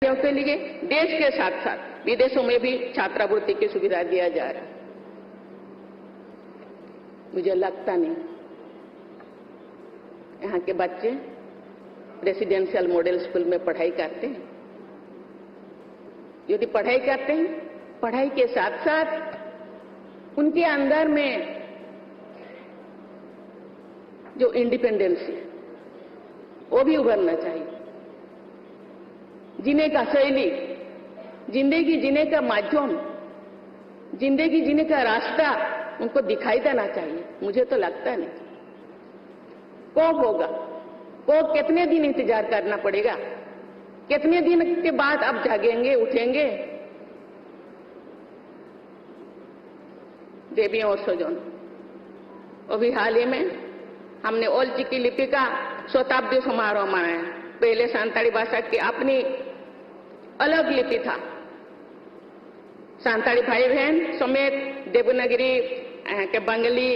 के लिए देश के साथ साथ विदेशों में भी छात्रवृत्ति की सुविधा दिया जा रहा है। मुझे लगता नहीं यहाँ के बच्चे रेसिडेंशियल मॉडल स्कूल में पढ़ाई करते हैं। यदि पढ़ाई करते हैं, पढ़ाई के साथ साथ उनके अंदर में जो इंडिपेंडेंस है वो भी उभरना चाहिए। जीने का शैली, जिंदगी जीने का माध्यम, जिंदगी जीने का रास्ता उनको दिखाई देना चाहिए। मुझे तो लगता नहीं। कब होगा? कब? कितने दिन इंतजार करना पड़ेगा? कितने दिन के बाद आप जागेंगे, उठेंगे? देवी और सजन, अभी हाल ही में हमने ओल चिकी लिपि का शताब्दी समारोह मनाया। पहले सांताली भाषा की अपनी अलग लिपि था। सांताली भाई बहन समेत देवनागरी, के बंगाली,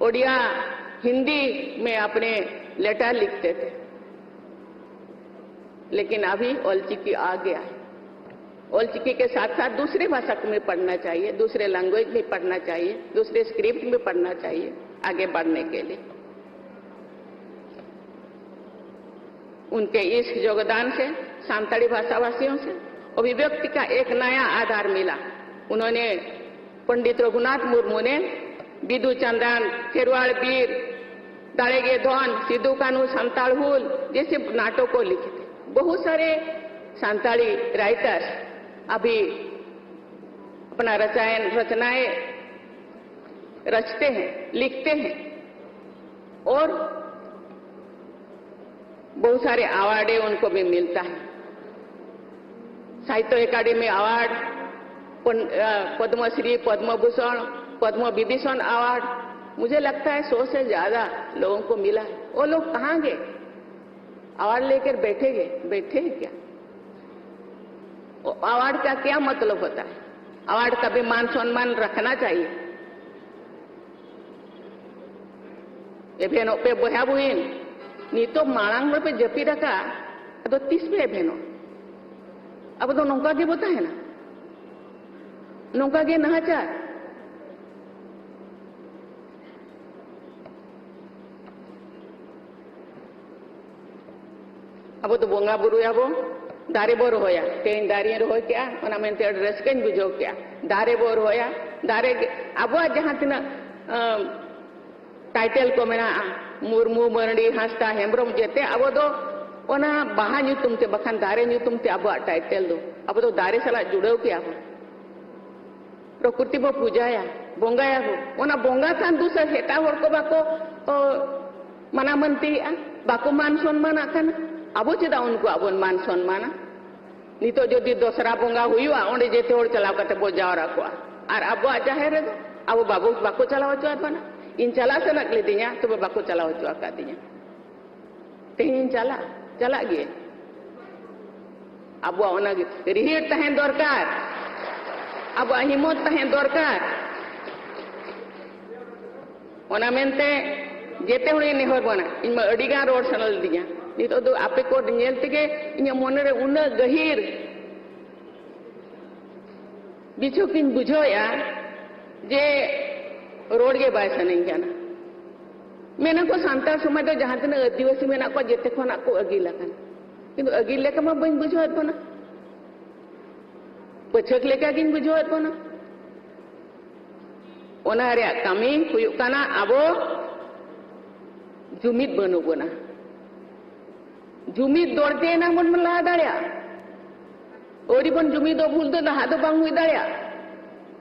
ओडिया, हिंदी में अपने लेटर लिखते थे। लेकिन अभी ओल चिकी आ गया है। ओल चिकी के साथ साथ दूसरे भाषा में पढ़ना चाहिए, दूसरे लैंग्वेज में पढ़ना चाहिए, दूसरे स्क्रिप्ट में पढ़ना चाहिए आगे बढ़ने के लिए। उनके इस योगदान से सांताली भाषावासियों से अभिव्यक्ति का एक नया आधार मिला। उन्होंने पंडित रघुनाथ मुर्मू ने बिदु चंद्रन, खेरवाड़ वीर, दाड़ेगे धन, सिद्धू कानू, संताल हुल जैसे नाटकों को लिखे थे। बहुत सारे सांताली राइटर्स अभी अपना रचनाएं रचते हैं, लिखते हैं और बहुत सारे अवार्ड उनको भी मिलता है। साहित्य अकादमी अवार्ड, पद्मश्री, पद्म भूषण, पद्म विभूषण अवार्ड, मुझे लगता है 100 से ज्यादा लोगों को मिला है। वो लोग कहाँ गए? अवार्ड लेकर बैठे हैं क्या? अवार्ड का क्या मतलब होता है? अवार्ड का भी मान सम्मान रखना चाहिए। ये बहनों पे बोया बुइन नीतो मांग पे जपी रखा तो 30 पे बहनों अब तो नौका के बोता है ना, नौका के नहाचार। अब तो बोंगा बुरु याबो दारे बोर होया तेन दारिये रहो क्या ओना मेनते रस्केन बुझो क्या दारे बोर होया दारे अब जहां तना टाइटल को मेना मुर्मू, मरडी, हांसदा, हेम्ब्रम जेते अब दो ओना बाहा ᱧᱩᱛᱩᱢ ते बखान दारे ᱧᱩᱛᱩᱢ ते अब टाइटल दो अब तो दारे साला जुड़ो क्या हो प्रकृति बो पूजाया बोंगाया हो ओना बोंगा थान दूसरा हेटा होर को बाको मना मनती बाको मान सम्मान आखाना अब चेदा उनको अब मान सम्मान नितो जदि दोसरा बोंगा हुआ ओंडे जेते होर चलाव कते बो जावरा को और अब जाहेर दो अब बाबू बाको चलाव चुआ बना इन चला से नक लेदिया तो बाको चलाव चुआ का दिया तेन चला गए। अब रिहिट तहन दरकार, अब हिम्मत तहन दरकार ओना मेनते जेते हुए नेहर बना इन अडिगा रोड सनल दिया नितो दो आपे को नेल तेगे इन मन रे उन गहीर बिछो किन बुझोया जे रोड के बाय सनई जाना मेना को सांताल समाज दो जहां तना आदिवासी मेना को जेते खना को अगिला काना किंतु अगिल लेका मा बइन बुझोत बना पछक लेका किन बुझोत बना ओना रे कामी हुयु काना आबो जुमिद बनु बना जुमिद दौड़ते ना मन ला दाड़िया ओरी बन जुमिद दो भूल दो ना दो बांग हुई दाड़िया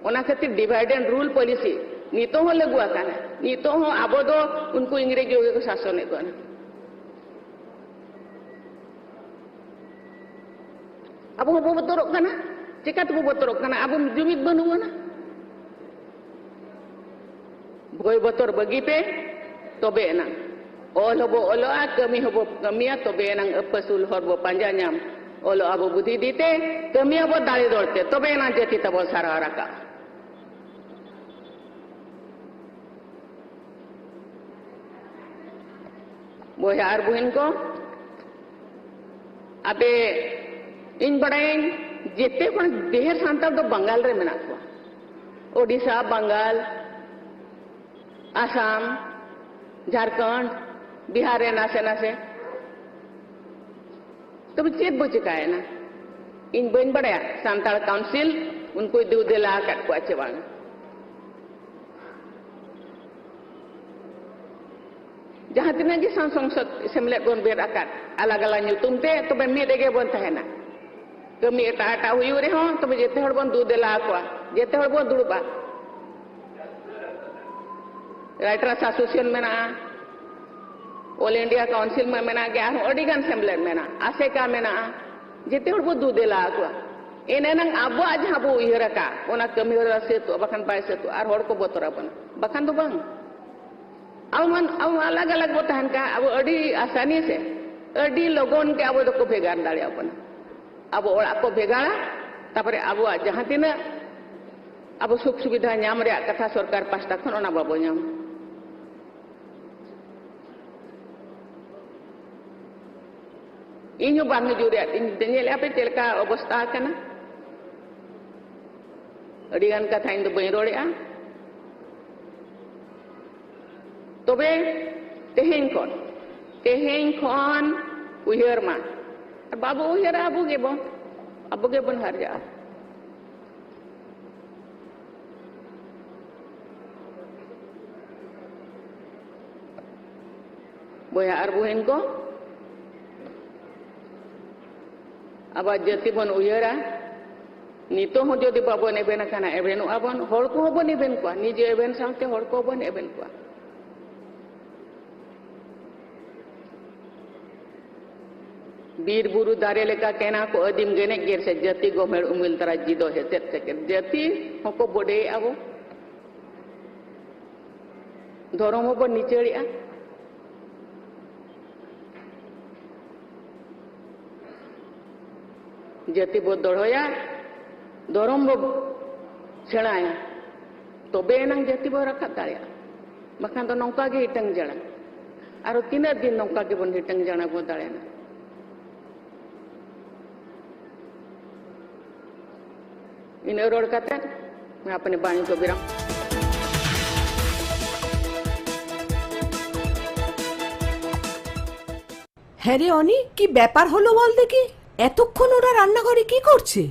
ओना खातिर डिवाइड एंड रूल पॉलिसी नीतो हो लगुआ काना नीतो हो आबो दो उनको इंग्रेजी को शासन को अब वो बतोरक काना चिका तो बतोरक काना अब जुमिद बनुआ ना भय बतर बगी पे तबे ना ओल हबो ओलोआ कमी हबो कमिया तबे ना अपसुल हरबो पांजा नाम ओलो आबो बुद्धि दीते कमिया बो दाड़ी दौड़ते तबे ना जेती तबो सारा रका बोहार बुहिन को अबे इन बड़ाइन जेते पण ढेर सांताल तो बंगाल रे मेना को ओडिशा बंगाल आसाम झारखंड बिहार रे नासे नासे तब चेत बो चिकाय ना इन बन बड़या सांताल काउंसिल उनको दू देला काट को आचे बांग जहां तिना की संसद सेमलेट बन बेर आकात अलग अलग nyutum te to ben mi dege bon tahena kami eta eta huyu re hon to jete hor bon du dela ko jete hor bon duruba writers association mena all india council me mena ge ar odigan semelet mena aseka mena jete hor bon du dela ko enenang abo aja bu ihiraka ona kami hor se to bakan pai se to ar hor ko botora ban bakan do bang अब अलग अलग बोतहन का अब अड़ी आसानी से अड़ी लोगों के अब को भेगार दाड़े अपन अब ओड़ा को भेगाड़ा तापरे अब जहां तीन अब सुख सुविधा नाम रे कथा सरकार पास्ता खन ओना बाबो नाम इन्हु बांग जुरे इन देनेल आपे चेलका अवस्था कना अड़ी गान कथा इन दो बई रोड़ेआ तबे तेहेन खन उहर मा बाबू उहर आबू गे बन हर जा बोया और बुहेन को अब जाति बन उहरा नितो हो जदि बाबन एबेन काना एबेनु आबन हर को बन एबेन को निजे एबेन साथे हर को बन एबेन को बीर बुरु दारे लेका कहना को अदिम गेने गेर से जाति गोमेड़ उमिल तरा जिदो है सेट सेकेंड जाति होको बोडे आबो धर्म बो निचेड़िया जाति बो दड़ोया धर्म बो सेणाया तबे एनंग जाति बो रखा दाड़िया बखान तो नौका गे हिटंग जड़ा आरो तीन दिन नौका के बन हिटंग जड़ा बो दाड़ेना इन रोड करते मैं अपने बाणी को बिराम হ্যাঁ রে অনি কি ব্যাপার হলো বল দেখি এতক্ষণ ওরা রান্নাঘরে কি করছে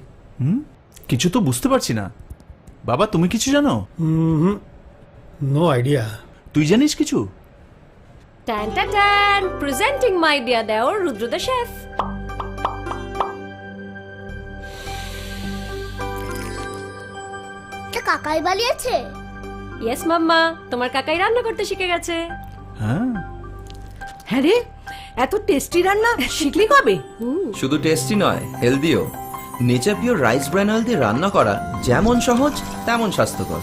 কিছু তো বুঝতে পারছি না বাবা তুমি কিছু জানো নো আইডিয়া তুই জানিস কিছু টান টান টান প্রেজেন্টিং মাই ডিয়ার দেওর রুদ্র দ্য শেফ কাকাই বালিয়েছে ইয়েস মাম্মা তোমার কাকাই রান্না করতে শিখে গেছে হ্যাঁ হ্যাঁ রে এত টেস্টি রান্না শিখলি কবে শুধু টেস্টি নয় হেলদিও nature pure rice bran oil দিয়ে রান্না করা যেমন সহজ তেমন স্বাস্থ্যকর